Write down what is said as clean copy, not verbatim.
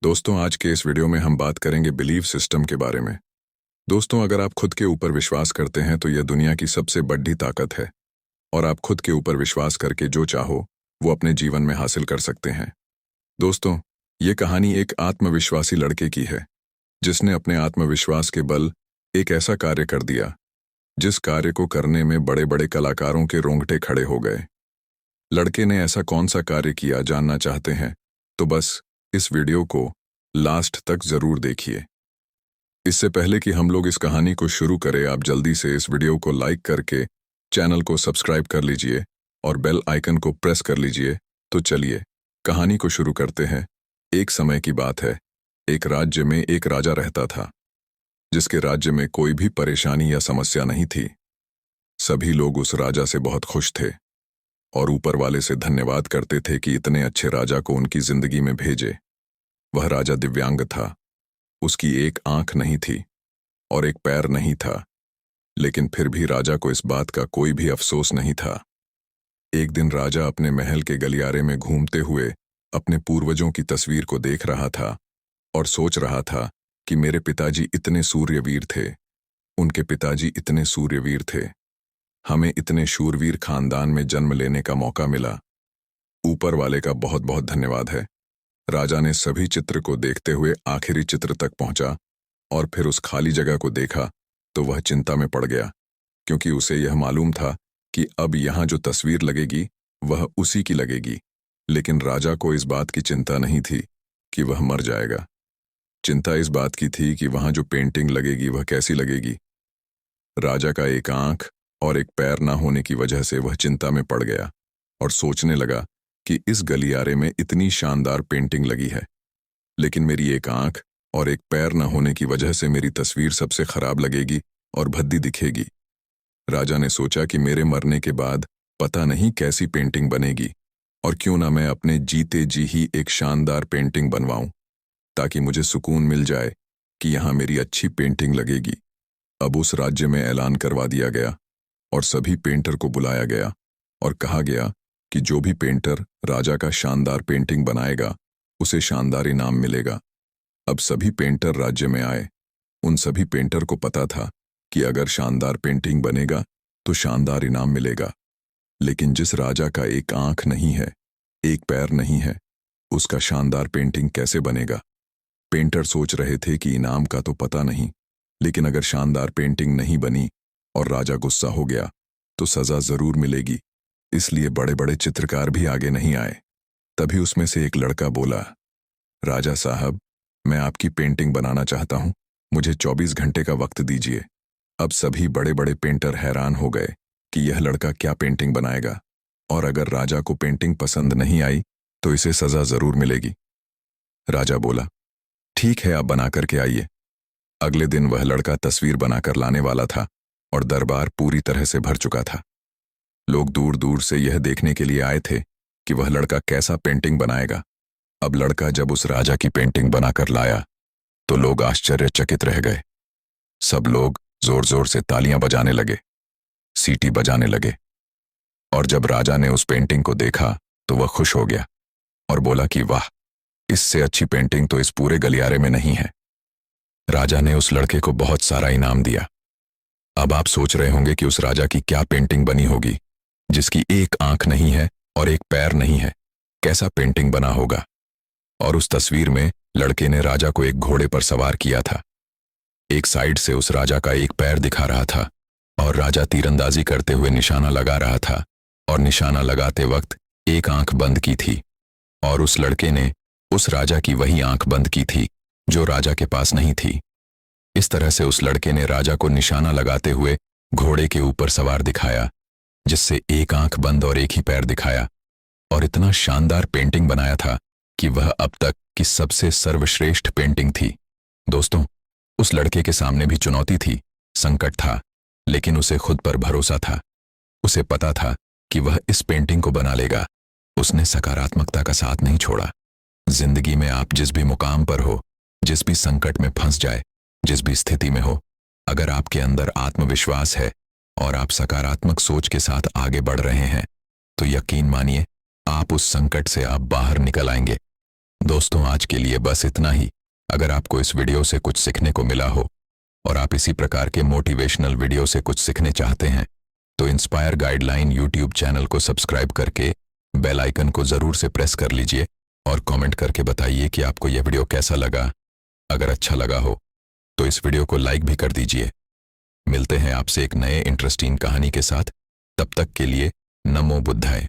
दोस्तों, आज के इस वीडियो में हम बात करेंगे बिलीफ सिस्टम के बारे में। दोस्तों, अगर आप खुद के ऊपर विश्वास करते हैं तो यह दुनिया की सबसे बड़ी ताकत है और आप खुद के ऊपर विश्वास करके जो चाहो वो अपने जीवन में हासिल कर सकते हैं। दोस्तों, ये कहानी एक आत्मविश्वासी लड़के की है जिसने अपने आत्मविश्वास के बल एक ऐसा कार्य कर दिया जिस कार्य को करने में बड़े बड़े कलाकारों के रोंगटे खड़े हो गए। लड़के ने ऐसा कौन सा कार्य किया, जानना चाहते हैं तो बस इस वीडियो को लास्ट तक जरूर देखिए। इससे पहले कि हम लोग इस कहानी को शुरू करें, आप जल्दी से इस वीडियो को लाइक करके चैनल को सब्सक्राइब कर लीजिए और बेल आइकन को प्रेस कर लीजिए। तो चलिए कहानी को शुरू करते हैं। एक समय की बात है, एक राज्य में एक राजा रहता था जिसके राज्य में कोई भी परेशानी या समस्या नहीं थी। सभी लोग उस राजा से बहुत खुश थे और ऊपर वाले से धन्यवाद करते थे कि इतने अच्छे राजा को उनकी जिंदगी में भेजे। वह राजा दिव्यांग था, उसकी एक आंख नहीं थी और एक पैर नहीं था, लेकिन फिर भी राजा को इस बात का कोई भी अफसोस नहीं था। एक दिन राजा अपने महल के गलियारे में घूमते हुए अपने पूर्वजों की तस्वीर को देख रहा था और सोच रहा था कि मेरे पिताजी इतने सूर्यवीर थे, उनके पिताजी इतने सूर्यवीर थे, हमें इतने शूरवीर खानदान में जन्म लेने का मौका मिला। ऊपर वाले का बहुत बहुत धन्यवाद है। राजा ने सभी चित्र को देखते हुए आखिरी चित्र तक पहुंचा और फिर उस खाली जगह को देखा तो वह चिंता में पड़ गया, क्योंकि उसे यह मालूम था कि अब यहाँ जो तस्वीर लगेगी वह उसी की लगेगी। लेकिन राजा को इस बात की चिंता नहीं थी कि वह मर जाएगा। चिंता इस बात की थी कि वहां जो पेंटिंग लगेगी वह कैसी लगेगी। राजा का एक आंख और एक पैर ना होने की वजह से वह चिंता में पड़ गया और सोचने लगा कि इस गलियारे में इतनी शानदार पेंटिंग लगी है, लेकिन मेरी एक आंख और एक पैर न होने की वजह से मेरी तस्वीर सबसे खराब लगेगी और भद्दी दिखेगी। राजा ने सोचा कि मेरे मरने के बाद पता नहीं कैसी पेंटिंग बनेगी और क्यों ना मैं अपने जीते जी ही एक शानदार पेंटिंग बनवाऊं, ताकि मुझे सुकून मिल जाए कि यहाँ मेरी अच्छी पेंटिंग लगेगी। अब उस राज्य में ऐलान करवा दिया गया और सभी पेंटर को बुलाया गया और कहा गया कि जो भी पेंटर राजा का शानदार पेंटिंग बनाएगा उसे शानदार इनाम मिलेगा। अब सभी पेंटर राज्य में आए। उन सभी पेंटर को पता था कि अगर शानदार पेंटिंग बनेगा तो शानदार इनाम मिलेगा, लेकिन जिस राजा का एक आंख नहीं है, एक पैर नहीं है, उसका शानदार पेंटिंग कैसे बनेगा। पेंटर सोच रहे थे कि इनाम का तो पता नहीं, लेकिन अगर शानदार पेंटिंग नहीं बनी और राजा गुस्सा हो गया तो सजा जरूर मिलेगी। इसलिए बड़े बड़े चित्रकार भी आगे नहीं आए। तभी उसमें से एक लड़का बोला, राजा साहब, मैं आपकी पेंटिंग बनाना चाहता हूं, मुझे 24 घंटे का वक्त दीजिए। अब सभी बड़े बड़े पेंटर हैरान हो गए कि यह लड़का क्या पेंटिंग बनाएगा, और अगर राजा को पेंटिंग पसंद नहीं आई तो इसे सजा जरूर मिलेगी। राजा बोला, ठीक है, आप बना करके आइए। अगले दिन वह लड़का तस्वीर बनाकर लाने वाला था और दरबार पूरी तरह से भर चुका था। लोग दूर दूर से यह देखने के लिए आए थे कि वह लड़का कैसा पेंटिंग बनाएगा। अब लड़का जब उस राजा की पेंटिंग बनाकर लाया तो लोग आश्चर्यचकित रह गए। सब लोग जोर जोर से तालियां बजाने लगे, सीटी बजाने लगे, और जब राजा ने उस पेंटिंग को देखा तो वह खुश हो गया और बोला कि वाह, इससे अच्छी पेंटिंग तो इस पूरे गलियारे में नहीं है। राजा ने उस लड़के को बहुत सारा इनाम दिया। अब आप सोच रहे होंगे कि उस राजा की क्या पेंटिंग बनी होगी जिसकी एक आंख नहीं है और एक पैर नहीं है, कैसा पेंटिंग बना होगा। और उस तस्वीर में लड़के ने राजा को एक घोड़े पर सवार किया था। एक साइड से उस राजा का एक पैर दिखा रहा था और राजा तीरंदाजी करते हुए निशाना लगा रहा था, और निशाना लगाते वक्त एक आंख बंद की थी, और उस लड़के ने उस राजा की वही आंख बंद की थी जो राजा के पास नहीं थी। इस तरह से उस लड़के ने राजा को निशाना लगाते हुए घोड़े के ऊपर सवार दिखाया, जिससे एक आंख बंद और एक ही पैर दिखाया, और इतना शानदार पेंटिंग बनाया था कि वह अब तक की सबसे सर्वश्रेष्ठ पेंटिंग थी। दोस्तों, उस लड़के के सामने भी चुनौती थी, संकट था, लेकिन उसे खुद पर भरोसा था। उसे पता था कि वह इस पेंटिंग को बना लेगा। उसने सकारात्मकता का साथ नहीं छोड़ा। जिंदगी में आप जिस भी मुकाम पर हो, जिस भी संकट में फंस जाए, जिस भी स्थिति में हो, अगर आपके अंदर आत्मविश्वास है और आप सकारात्मक सोच के साथ आगे बढ़ रहे हैं तो यकीन मानिए आप उस संकट से आप बाहर निकल आएंगे। दोस्तों आज के लिए बस इतना ही। अगर आपको इस वीडियो से कुछ सीखने को मिला हो और आप इसी प्रकार के मोटिवेशनल वीडियो से कुछ सीखने चाहते हैं तो इंस्पायर गाइडलाइन यूट्यूब चैनल को सब्सक्राइब करके बेल आइकन को जरूर से प्रेस कर लीजिए और कमेंट करके बताइए कि आपको यह वीडियो कैसा लगा। अगर अच्छा लगा हो तो इस वीडियो को लाइक भी कर दीजिए। मिलते हैं आपसे एक नए इंटरेस्टिंग कहानी के साथ। तब तक के लिए नमो बुद्धाय।